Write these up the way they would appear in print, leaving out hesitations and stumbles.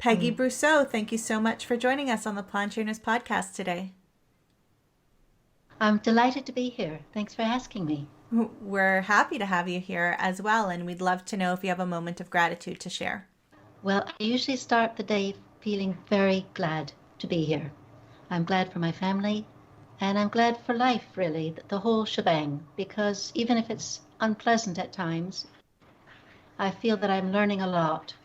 Peggy Brusseau, thank you so much for joining us on the Plant Trainers podcast today. I'm delighted to be here. Thanks for asking me. We're happy to have you here as well, and we'd love to know if you have a moment of gratitude to share. Well, I usually start the day feeling very glad to be here. I'm glad for my family, and I'm glad for life, really, the whole shebang, because even if it's unpleasant at times, I feel that I'm learning a lot.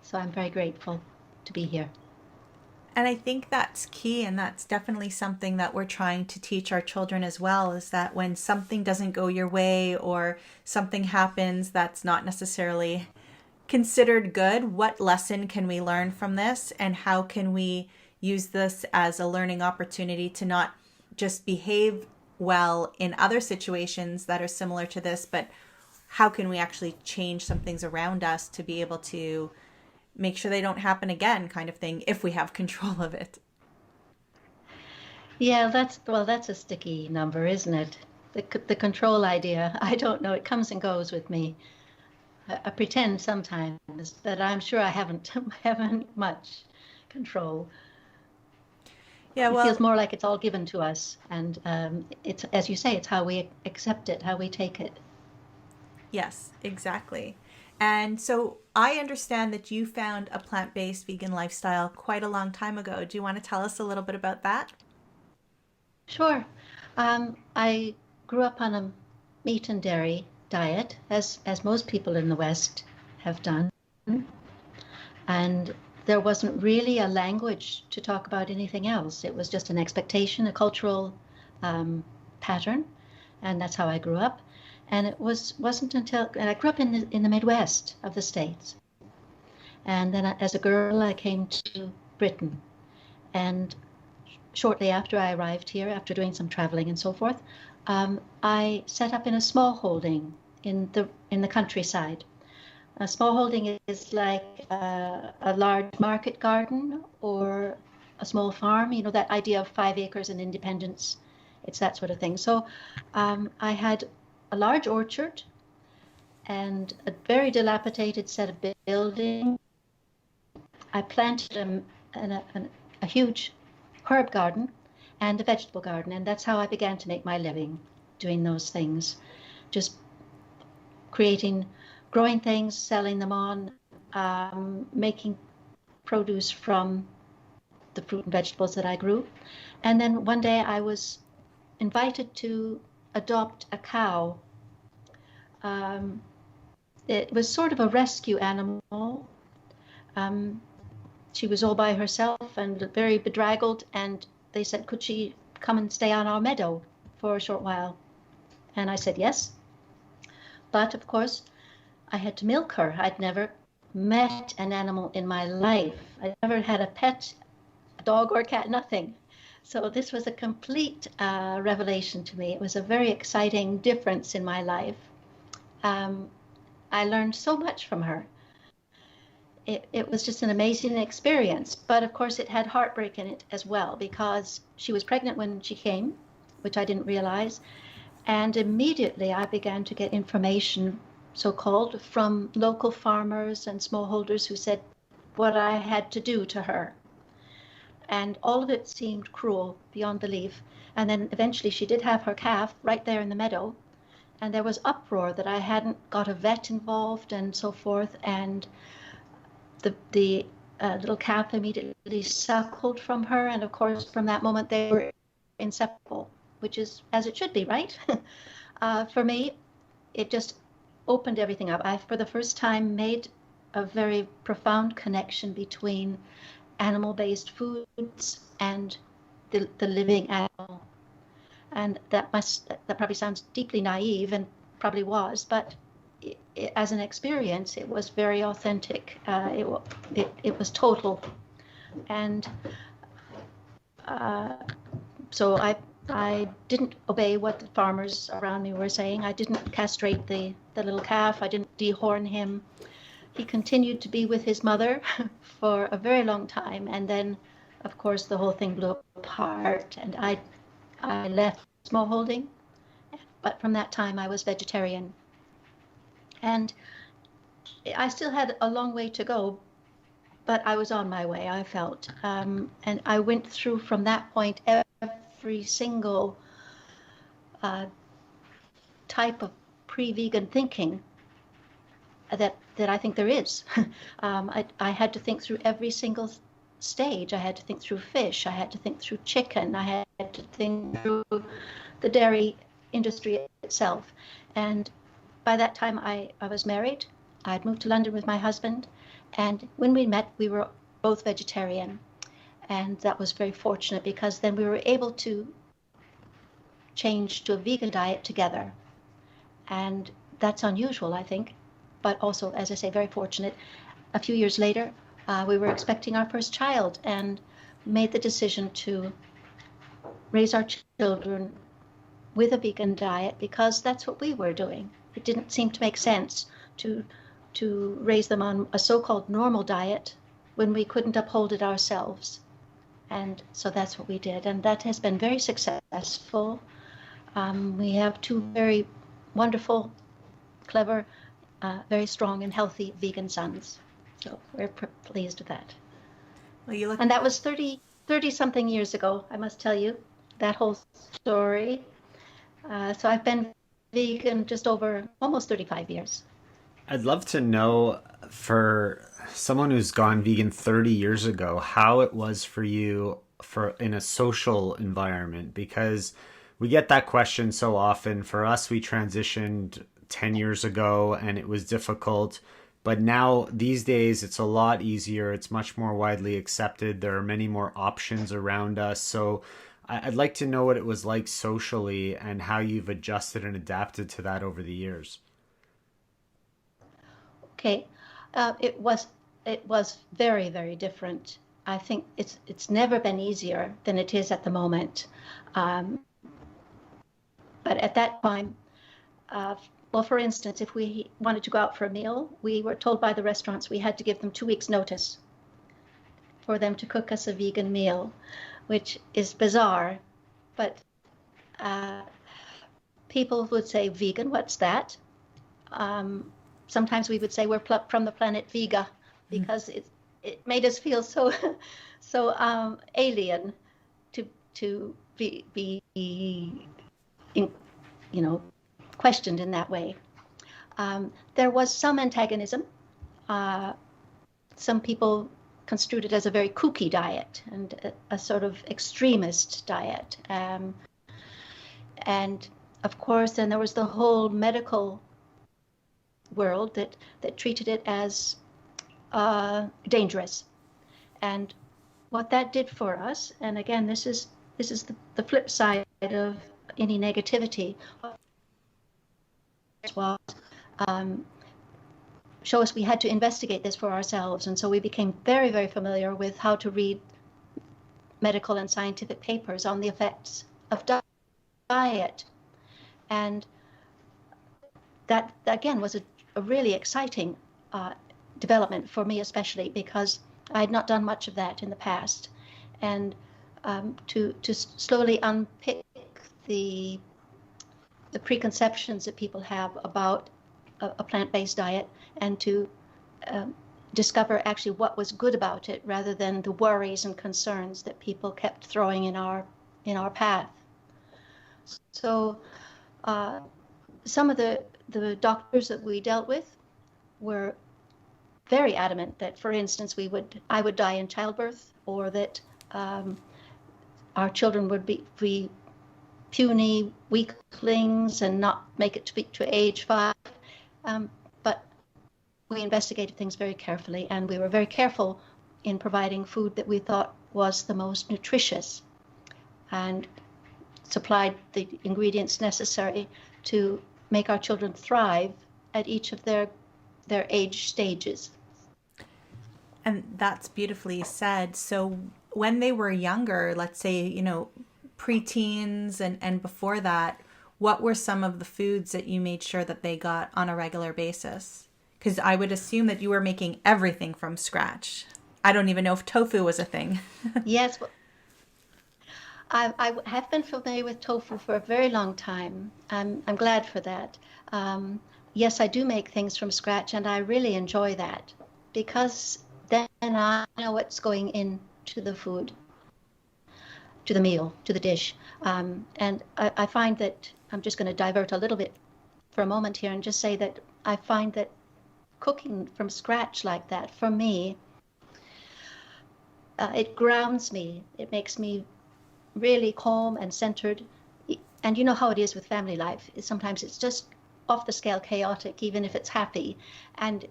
So I'm very grateful to be here. And I think that's key, and that's definitely something that we're trying to teach our children as well, is that when something doesn't go your way or something happens that's not necessarily considered good, what lesson can we learn from this, and how can we use this as a learning opportunity to not just behave well in other situations that are similar to this, but how can we actually change some things around us to be able to make sure they don't happen again, kind of thing, if we have control of it. Yeah, that's a sticky number, isn't it? The control idea. I don't know. It comes and goes with me. I pretend sometimes that I'm sure I haven't haven't much control. Yeah, It feels well, more like it's all given to us, and it's, as you say, it's how we accept it, how we take it. yes, exactly. And so I understand that you found a plant-based vegan lifestyle quite a long time ago. Do you want to tell us a little bit about that? Sure. I grew up on a meat and dairy diet, as most people in the West have done, and there wasn't really a language to talk about anything else. It was just an expectation, a cultural um, pattern, and that's how I grew up. And it wasn't until and I grew up in the Midwest of the States, and then as a girl I came to Britain, and shortly after I arrived here, after doing some traveling and so forth, I set up in a small holding in the countryside. A small holding is like a large market garden or a small farm. You know, that idea of 5 acres and independence. It's that sort of thing. So I had a large orchard and a very dilapidated set of buildings. I planted a huge herb garden and a vegetable garden, and that's how I began to make my living, doing those things, just creating, growing things, selling them on, making produce from the fruit and vegetables that I grew. And then one day I was invited to adopt a cow. Um, it was sort of a rescue animal. Um, she was all by herself and very bedraggled, and they said, could she come and stay on our meadow for a short while? And I said yes. But of course, I had to milk her. I'd never met an animal in my life. I never had a pet, a dog or a cat, nothing. So this was a complete revelation to me. It was a very exciting difference in my life. Um, I learned so much from her. It was just an amazing experience. But of course, it had heartbreak in it as well because she was pregnant when she came, which I didn't realize. And immediately I began to get information, so called, from local farmers and smallholders who said what I had to do to her. And all of it seemed cruel beyond belief. And then eventually she did have her calf right there in the meadow. And there was uproar that I hadn't got a vet involved and so forth. And the little calf immediately suckled from her, and of course from that moment they were inseparable, which is as it should be, right? For me, it just opened everything up. I, for the first time, made a very profound connection between animal-based foods and the living animal, and that probably sounds deeply naive, and probably was, but as an experience, it was very authentic. It was total, and so I didn't obey what the farmers around me were saying. I didn't castrate the little calf. I didn't dehorn him. He continued to be with his mother for a very long time, and then, of course, the whole thing blew apart, and I left smallholding. But from that time, I was vegetarian. And I still had a long way to go, but I was on my way, I felt. And I went through from that point every single type of pre-vegan thinking that I think there is. I had to think through every single stage. I had to think through fish. I had to think through chicken. I had to think through the dairy industry itself. And by that time, I was married. I'd moved to London with my husband. And when we met, we were both vegetarian. And that was very fortunate because then we were able to change to a vegan diet together. And that's unusual, I think, but also, as I say, very fortunate. A few years later, we were expecting our first child and made the decision to raise our children with a vegan diet because that's what we were doing. It didn't seem to make sense to raise them on a so-called normal diet when we couldn't uphold it ourselves. And so that's what we did. And that has been very successful. We have two very wonderful, clever, very strong and healthy vegan sons. So we're pleased with that. Well, and that was 30 something years ago, I must tell you, that whole story. So I've been vegan just over almost 35 years. I'd love to know, for someone who's gone vegan 30 years ago, how it was for you in a social environment, because we get that question so often. For us, we transitioned 10 years ago and it was difficult. But now, these days, it's a lot easier. It's much more widely accepted. There are many more options around us. So I'd like to know what it was like socially and how you've adjusted and adapted to that over the years. Okay. It was very, very different. I think it's never been easier than it is at the moment. But at that time, well, for instance, if we wanted to go out for a meal, we were told by the restaurants we had to give them 2 weeks' notice for them to cook us a vegan meal, which is bizarre. But people would say, vegan, what's that? Sometimes we would say we're from the planet Vega because it made us feel so alien to be questioned in that way. There was some antagonism. Some people construed it as a very kooky diet and a sort of extremist diet. And of course, then there was the whole medical world that treated it as dangerous. And what that did for us, and again, this is the flip side of any negativity, was show us we had to investigate this for ourselves. And so we became very, very familiar with how to read medical and scientific papers on the effects of diet. And that, again, was a really exciting development for me, especially because I had not done much of that in the past. And to slowly unpick the preconceptions that people have about a plant-based diet and to discover actually what was good about it rather than the worries and concerns that people kept throwing in our path. So some of the doctors that we dealt with were very adamant that, for instance, I would die in childbirth, or that our children would be puny weaklings and not make it to age 5. But we investigated things very carefully, and we were very careful in providing food that we thought was the most nutritious and supplied the ingredients necessary to make our children thrive at each of their age stages. And that's beautifully said. So when they were younger, let's say, preteens and before that, what were some of the foods that you made sure that they got on a regular basis? Because I would assume that you were making everything from scratch. I don't even know if tofu was a thing. Yes. Well, I have been familiar with tofu for a very long time. I'm glad for that. Yes, I do make things from scratch, and I really enjoy that because then I know what's going into the food, to the meal, to the dish. And I find that, I'm just going to divert a little bit for a moment here and just say that I find that cooking from scratch like that, for me, it grounds me. It makes me really calm and centered. And you know how it is with family life. Sometimes it's just off the scale chaotic, even if it's happy. And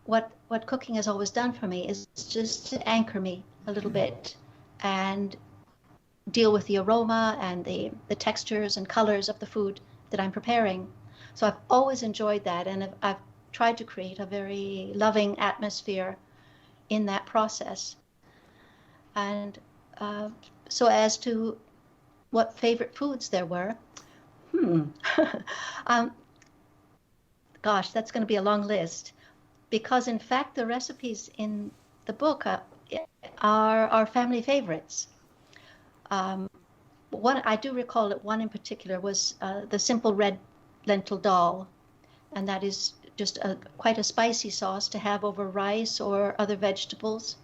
what cooking has always done for me is just to anchor me a little bit and deal with the aroma and the textures and colors of the food that I'm preparing. So I've always enjoyed that, and I've tried to create a very loving atmosphere in that process. And so as to what favorite foods there were, gosh, that's going to be a long list, because in fact the recipes in the book are family favorites. One I do recall that one in particular was the simple red lentil dal, and that is just quite a spicy sauce to have over rice or other vegetables.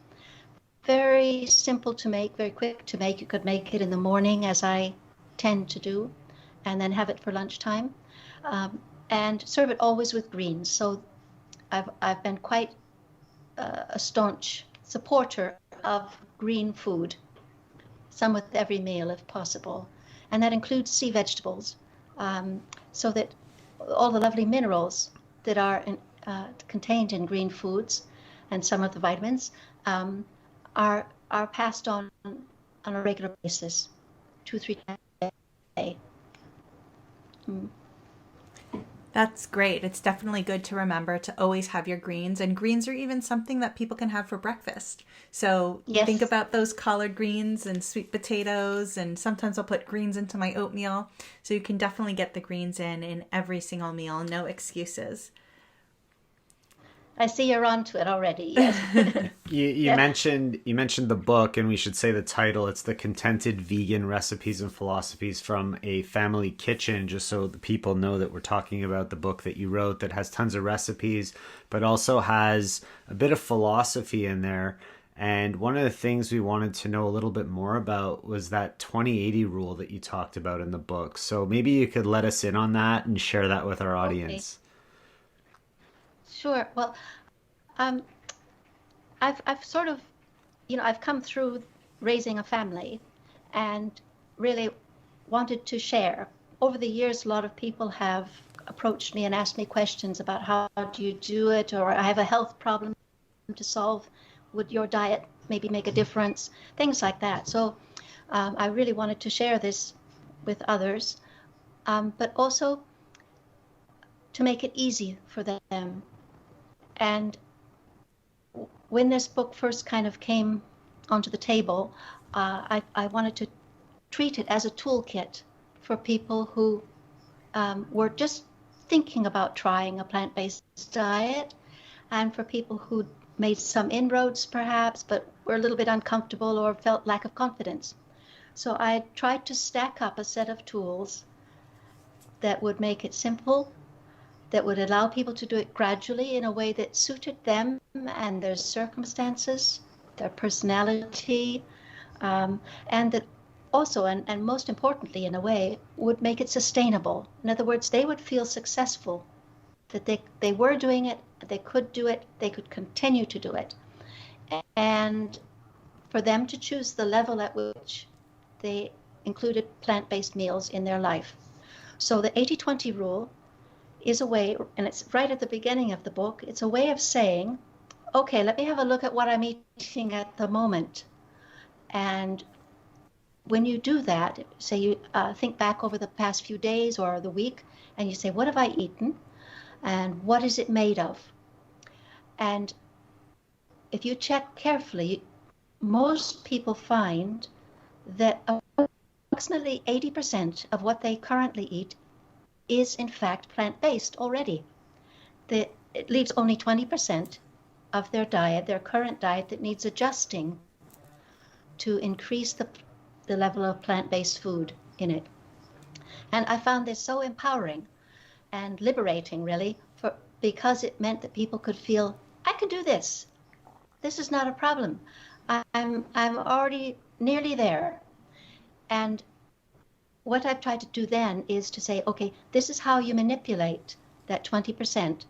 Very simple to make, very quick to make. You could make it in the morning, as I tend to do, and then have it for lunchtime, and serve it always with greens. So I've been quite a staunch supporter of green food, some with every meal if possible, and that includes sea vegetables, so that all the lovely minerals that are contained in green foods and some of the vitamins are passed on a regular basis, 2-3 times a day. That's great. It's definitely good to remember to always have your greens, and greens are even something that people can have for breakfast. So Yes. Think about those collard greens and sweet potatoes, and sometimes I'll put greens into my oatmeal. So you can definitely get the greens in every single meal. No excuses. I see you're onto it already. Yes. You mentioned the book, and we should say the title. It's The Contented Vegan Recipes and Philosophies from a Family Kitchen, just so the people know that we're talking about the book that you wrote that has tons of recipes, but also has a bit of philosophy in there. And one of the things we wanted to know a little bit more about was that 20/80 rule that you talked about in the book. So maybe you could let us in on that and share that with our audience. Okay. Sure. Well, I've sort of, I've come through raising a family and really wanted to share. Over the years, a lot of people have approached me and asked me questions about how do you do it, or I have a health problem to solve. Would your diet maybe make a difference? Things like that. So I really wanted to share this with others, but also to make it easy for them. And when this book first kind of came onto the table, I wanted to treat it as a toolkit for people who were just thinking about trying a plant-based diet, and for people who made some inroads perhaps, but were a little bit uncomfortable or felt lack of confidence. So I tried to stack up a set of tools that would make it simple, that would allow people to do it gradually in a way that suited them and their circumstances, their personality, and that also, and most importantly in a way, would make it sustainable. In other words, they would feel successful, that they were doing it, they could do it, they could continue to do it. And for them to choose the level at which they included plant-based meals in their life. So the 80-20 rule is a way, and it's right at the beginning of the book, it's a way of saying, okay, let me have a look at what I'm eating at the moment. And when you do that, say you think back over the past few days or the week, and you say, what have I eaten? And what is it made of? And if you check carefully, most people find that approximately 80% of what they currently eat is in fact plant-based already. It leaves only 20% of their diet, their current diet, that needs adjusting to increase the level of plant-based food in it. And I found this so empowering and liberating, really, because it meant that people could feel, I can do this. this is not a problem. I'm already nearly there. And what I've tried to do then is to say, okay, this is how you manipulate that 20%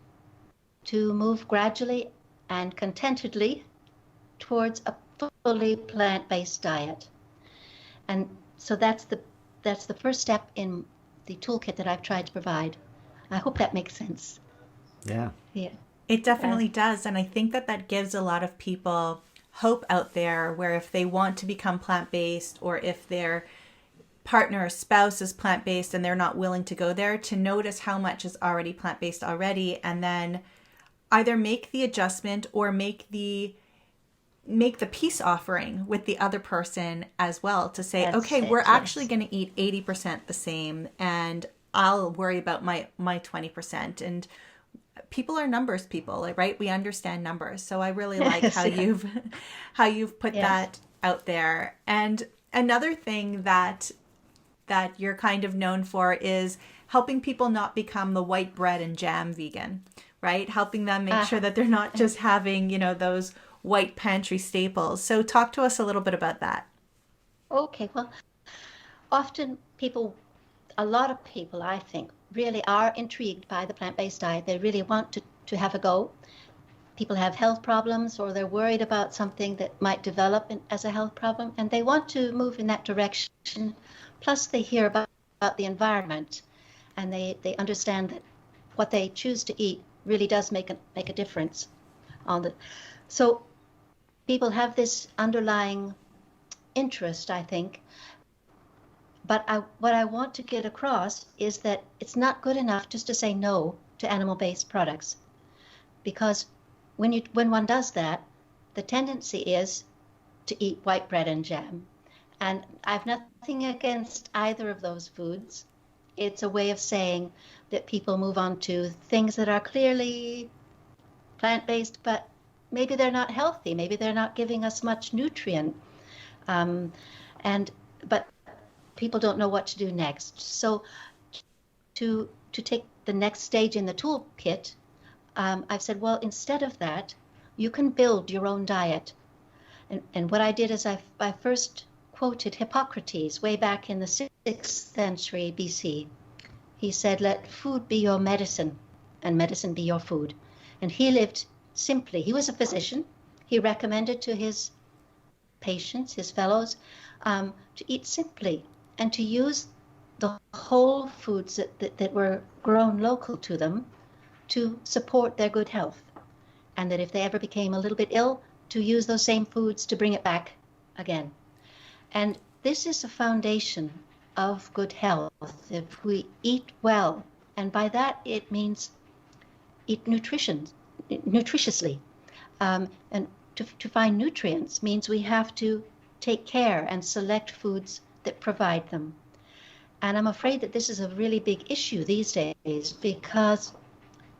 to move gradually and contentedly towards a fully plant-based diet. And so that's the first step in the toolkit that I've tried to provide. I hope that makes sense. Yeah. Yeah. It definitely does. And I think that that gives a lot of people hope out there, where if they want to become plant-based, or if their partner or spouse is plant-based and they're not willing to go there, to notice how much is already plant-based already, and then either make the adjustment or make the peace offering with the other person as well, to say, That's okay, it, we're yes. actually going to eat 80% the same, and I'll worry about my 20%. And people are numbers people, right? We understand numbers. So I really like Yes, how yeah. you've put Yes. that out there. And another thing that you're kind of known for is helping people not become the white bread and jam vegan, right? Helping them make sure that they're not just having, those white pantry staples. So talk to us a little bit about that. Okay, well, often a lot of people, I think, really are intrigued by the plant-based diet. They really want to have a go. People have health problems, or they're worried about something that might develop as a health problem, and they want to move in that direction. Plus, they hear about the environment, and they understand that what they choose to eat really does make a difference so people have this underlying interest, I think. But what I want to get across is that it's not good enough just to say no to animal-based products, because when one does that, the tendency is to eat white bread and jam. And I've nothing against either of those foods. It's a way of saying that people move on to things that are clearly plant-based, but maybe they're not healthy. Maybe they're not giving us much nutrient. But people don't know what to do next. So to take the next stage in the toolkit, I've said, well, instead of that, you can build your own diet. And what I did is I first quoted Hippocrates way back in the 6th century BC. He said, let food be your medicine and medicine be your food. And he lived simply. He was a physician. He recommended to his patients, his fellows, to eat simply and to use the whole foods that were grown local to them to support their good health. And that if they ever became a little bit ill, to use those same foods to bring it back again. And this is a foundation of good health. If we eat well, and by that it means eat nutritiously. And to find nutrients means we have to take care and select foods that provide them. And I'm afraid that this is a really big issue these days, because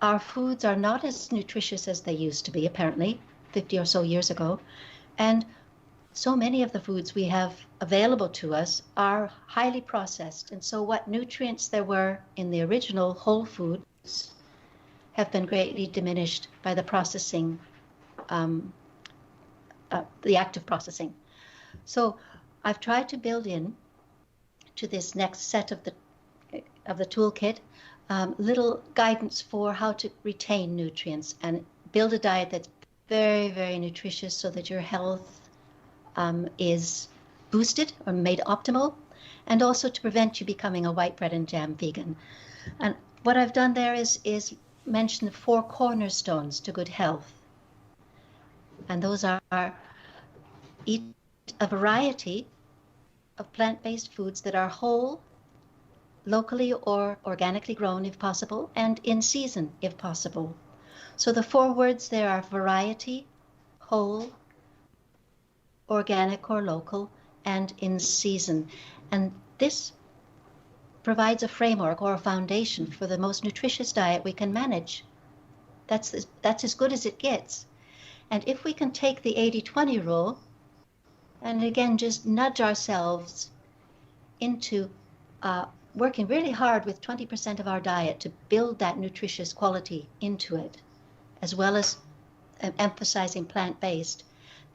our foods are not as nutritious as they used to be, apparently, 50 or so years ago. And so many of the foods we have available to us are highly processed. And so what nutrients there were in the original whole foods have been greatly diminished by the processing, the active processing. So I've tried to build in to this next set of the toolkit little guidance for how to retain nutrients and build a diet that's very, very nutritious, so that your health is boosted or made optimal, and also to prevent you becoming a white bread and jam vegan. And what I've done there is mention the 4 cornerstones to good health. And those are eat a variety of plant-based foods that are whole, locally or organically grown if possible, and in season if possible. So the 4 words there are variety, whole, organic or local, and in season. And this provides a framework or a foundation for the most nutritious diet we can manage. That's as good as it gets. And if we can take the 80-20 rule, and again just nudge ourselves into working really hard with 20% of our diet to build that nutritious quality into it, as well as emphasizing plant-based,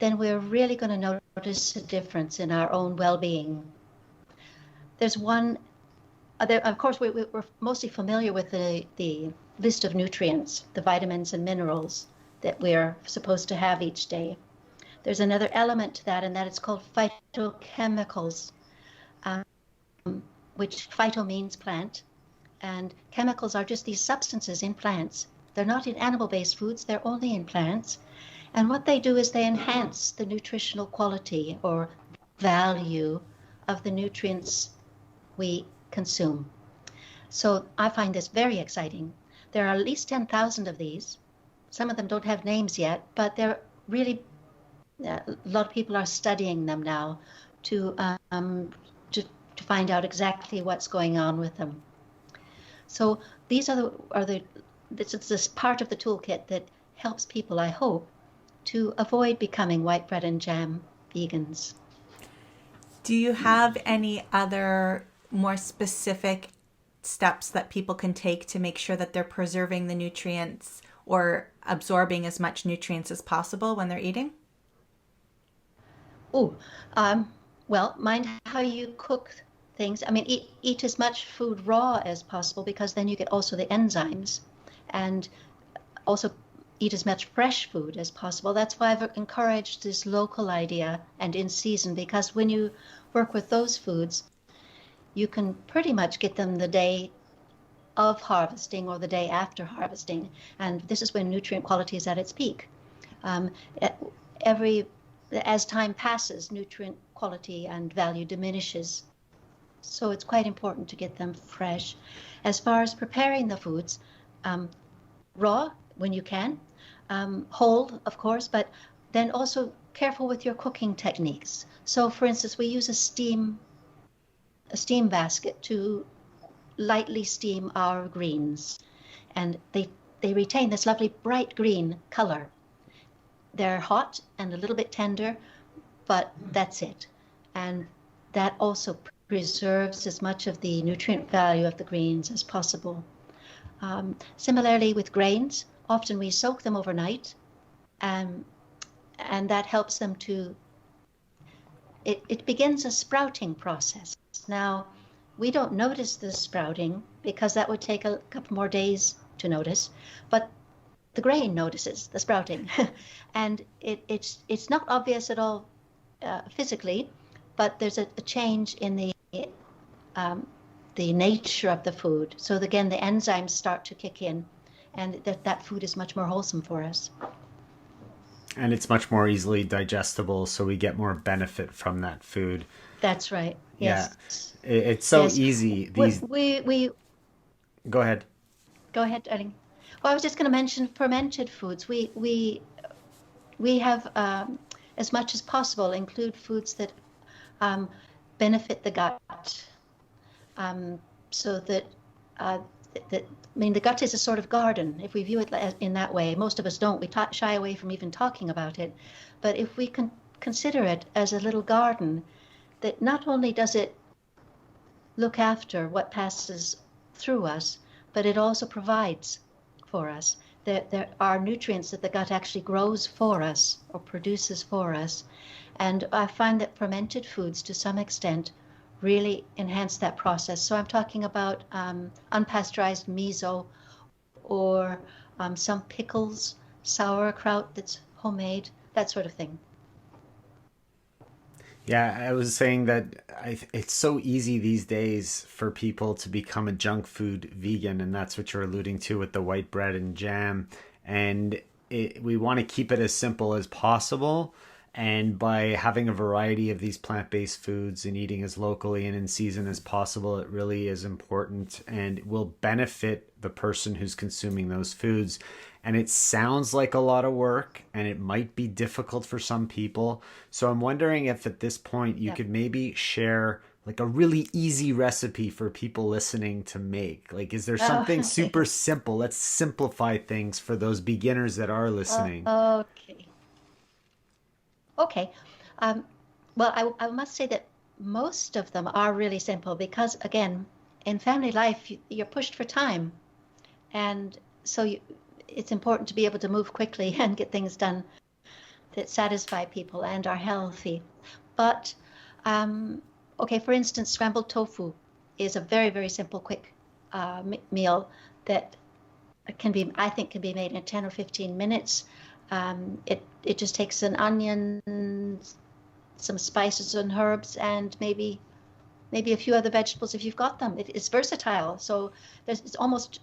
then we're really going to notice a difference in our own well-being. There's one, of course, we're mostly familiar with the list of nutrients, the vitamins and minerals that we're supposed to have each day. There's another element to that, and that it's called phytochemicals, which phyto means plant, and chemicals are just these substances in plants. They're not in animal-based foods, they're only in plants. And what they do is they enhance the nutritional quality or value of the nutrients we consume. So I find this very exciting. There are at least 10,000 of these. Some of them don't have names yet, but they're really, a lot of people are studying them now to find out exactly what's going on with them. So these this is this part of the toolkit that helps people, I hope, to avoid becoming white bread and jam vegans. Do you have any other more specific steps that people can take to make sure that they're preserving the nutrients or absorbing as much nutrients as possible when they're eating? Well, mind how you cook things. I mean, eat as much food raw as possible, because then you get also the enzymes, and also eat as much fresh food as possible. That's why I've encouraged this local idea and in season, because when you work with those foods, you can pretty much get them the day of harvesting or the day after harvesting. And this is when nutrient quality is at its peak. As time passes, nutrient quality and value diminishes. So it's quite important to get them fresh. As far as preparing the foods, raw when you can, whole, of course, but then also careful with your cooking techniques. So for instance, we use a steam basket to lightly steam our greens, and they retain this lovely bright green color. They're hot and a little bit tender, but that's it. And that also preserves as much of the nutrient value of the greens as possible. Similarly with grains, often we soak them overnight, and that helps them to, it begins a sprouting process. Now, we don't notice the sprouting because that would take a couple more days to notice, but the grain notices the sprouting. And it's not obvious at all physically, but there's a change in the nature of the food. So again, the enzymes start to kick in, and that food is much more wholesome for us. And it's much more easily digestible, so we get more benefit from that food. That's right. Yes. Yeah. It's so yes. easy. We Go ahead. Go ahead, darling. Well, I was just going to mention fermented foods. We have, as much as possible, include foods that benefit the gut. So that the gut is a sort of garden. If we view it in that way, most of us don't. We shy away from even talking about it. But if we can consider it as a little garden, that not only does it look after what passes through us, but it also provides for us. There are nutrients that the gut actually grows for us or produces for us. And I find that fermented foods, to some extent, really enhance that process. So I'm talking about unpasteurized miso, or some pickles, sauerkraut that's homemade, that sort of thing. Yeah, I was saying that it's so easy these days for people to become a junk food vegan, and that's what you're alluding to with the white bread and jam. And we want to keep it as simple as possible. And by having a variety of these plant-based foods and eating as locally and in season as possible, it really is important and will benefit the person who's consuming those foods. And it sounds like a lot of work, and it might be difficult for some people. So I'm wondering if at this point you could maybe share like a really easy recipe for people listening to make. Like, is there something super simple? Let's simplify things for those beginners that are listening. Okay. Well, I must say that most of them are really simple because, again, in family life, you're pushed for time. And so it's important to be able to move quickly and get things done that satisfy people and are healthy. But, okay, for instance, scrambled tofu is a very, very simple, quick meal that I think can be made in 10 or 15 minutes. It just takes an onion, some spices and herbs, and maybe a few other vegetables if you've got them. It's versatile, so it's almost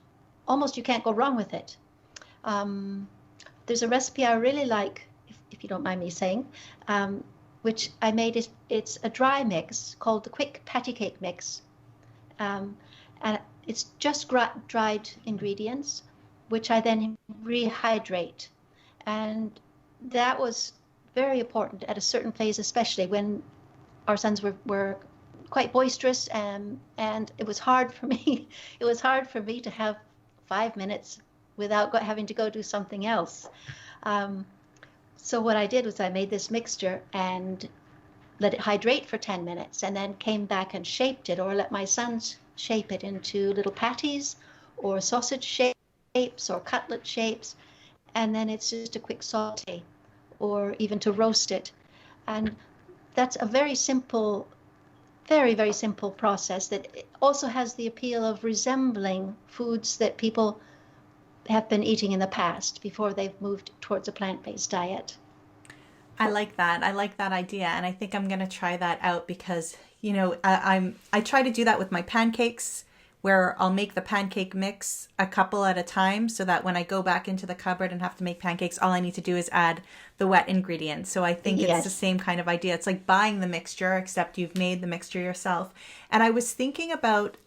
you can't go wrong with it. There's a recipe I really like, if you don't mind me saying, which I made. It's a dry mix called the quick patty cake mix, and it's just dried ingredients, which I then rehydrate, and that was very important at a certain phase, especially when our sons were quite boisterous, and it was hard for me. It was hard for me to have 5 minutes without having to go do something else. So what I did was I made this mixture and let it hydrate for 10 minutes, and then came back and shaped it, or let my sons shape it into little patties or sausage shapes or cutlet shapes, and then it's just a quick saute or even to roast it. And that's a very simple, very, very simple process that also has the appeal of resembling foods that people have been eating in the past before they've moved towards a plant-based diet. I like that. I like that idea, and I think I'm going to try that out because, I try to do that with my pancakes, where I'll make the pancake mix a couple at a time so that when I go back into the cupboard and have to make pancakes, all I need to do is add the wet ingredients. So I think it's the same kind of idea. It's like buying the mixture, except you've made the mixture yourself. And I was thinking about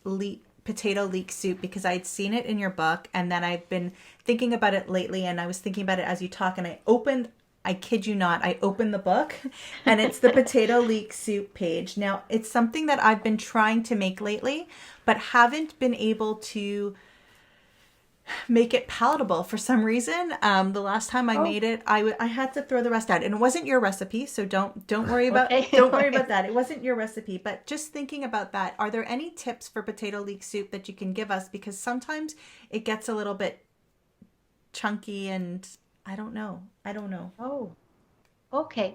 potato leek soup because I'd seen it in your book, and then I've been thinking about it lately, and I was thinking about it as you talk, and I kid you not, I opened the book and it's the potato leek soup page. Now, it's something that I've been trying to make lately, but haven't been able to make it palatable for some reason. The last time I made it, I had to throw the rest out, and it wasn't your recipe, so don't worry about don't worry about that. It wasn't your recipe, but just thinking about that, are there any tips for potato leek soup that you can give us? Because sometimes it gets a little bit chunky, and I don't know. Oh, okay.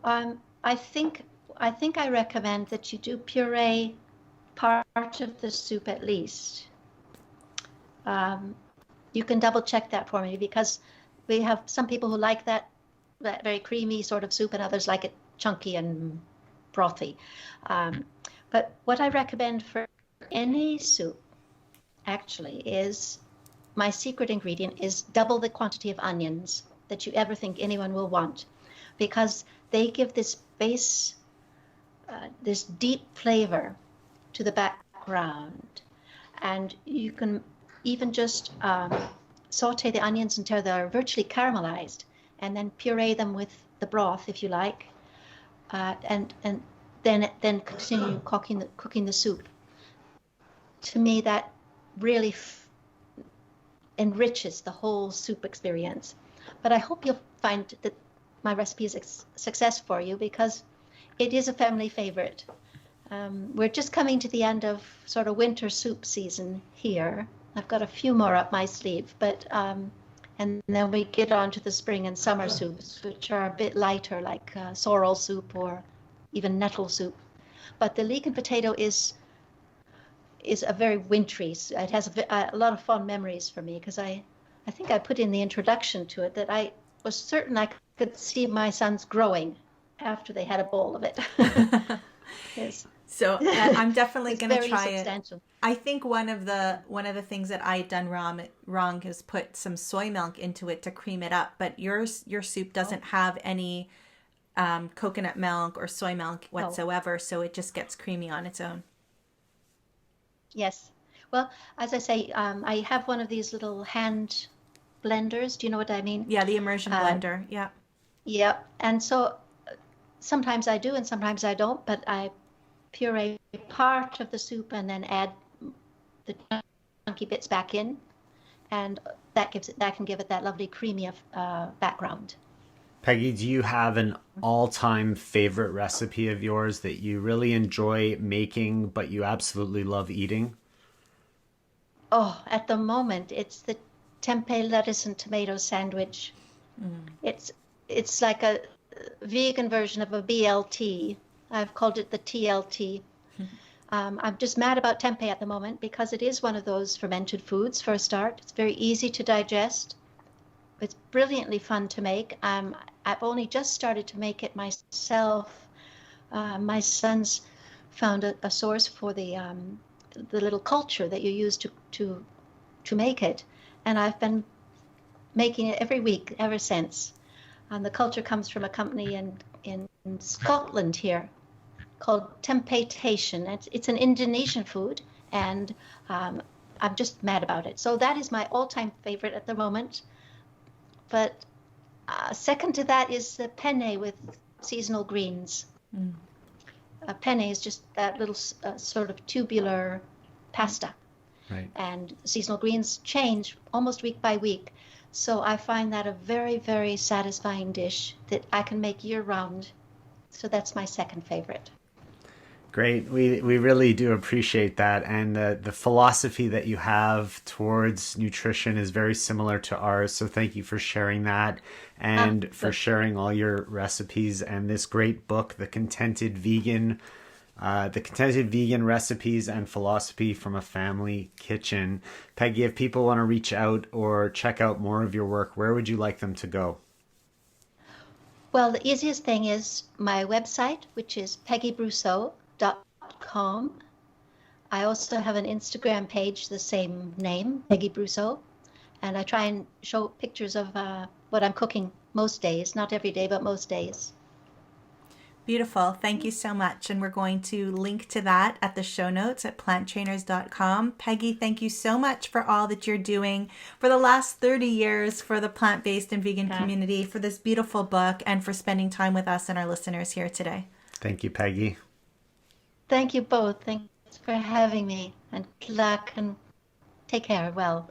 I think I recommend that you do puree part of the soup at least. You can double check that for me, because we have some people who like that very creamy sort of soup, and others like it chunky and brothy. But what I recommend for any soup actually is, my secret ingredient is double the quantity of onions that you ever think anyone will want, because they give this base, this deep flavor to the background. And you can even just saute the onions until they're virtually caramelized, and then puree them with the broth if you like, and then continue cooking the soup. To me, that really enriches the whole soup experience. But I hope you'll find that my recipe is a success for you, because it is a family favorite. We're just coming to the end of sort of winter soup season here. I've got a few more up my sleeve, but and then we get on to the spring and summer soups, which are a bit lighter, like sorrel soup or even nettle soup. But the leek and potato is a very wintry. It has a lot of fond memories for me, because I think I put in the introduction to it that I was certain I could see my sons growing after they had a bowl of it. Yes. So I'm definitely going to try substantial. it. I think one of the things that I had done wrong is put some soy milk into it to cream it up. But your soup doesn't have any coconut milk or soy milk whatsoever, so it just gets creamy on its own. Yes. Well, as I say, I have one of these little hand blenders. Do you know what I mean? Yeah, the immersion blender. Yeah. Yeah. And so sometimes I do and sometimes I don't, but I puree part of the soup and then add the chunky bits back in, and that can give it that lovely creamy background. Peggy, do you have an all-time favorite recipe of yours that you really enjoy making, but you absolutely love eating? Oh, at the moment, it's the tempeh lettuce and tomato sandwich. It's it's like a vegan version of a BLT. I've called it the TLT. I'm just mad about tempeh at the moment because it is one of those fermented foods for a start. It's very easy to digest. It's brilliantly fun to make. I've only just started to make it myself. My sons found a source for the little culture that you use to make it, and I've been making it every week ever since. And the culture comes from a company in Scotland here called Temptation. It's an Indonesian food, and I'm just mad about it. So that is my all-time favorite at the moment. But second to that is the penne with seasonal greens. Penne is just that little sort of tubular pasta. Right. And seasonal greens change almost week by week. So I find that a very, very satisfying dish that I can make year-round. So that's my second favorite. Great. We really do appreciate that. And the philosophy that you have towards nutrition is very similar to ours. So thank you for sharing that and for sharing all your recipes and this great book, The Contented Vegan Recipes and Philosophy from a Family Kitchen. Peggy, if people want to reach out or check out more of your work, where would you like them to go? Well, the easiest thing is my website, which is PeggyBrusseau.com. I also have an Instagram page, the same name, Peggy Brusseau, and I try and show pictures of what I'm cooking most days, not every day, but most days. Beautiful. Thank you so much. And we're going to link to that at the show notes at planttrainers.com. Peggy, thank you so much for all that you're doing for the last 30 years for the plant-based and vegan community, for this beautiful book, and for spending time with us and our listeners here today. Thank you, Peggy. Thank you both. Thanks for having me, and good luck, and take care. Well.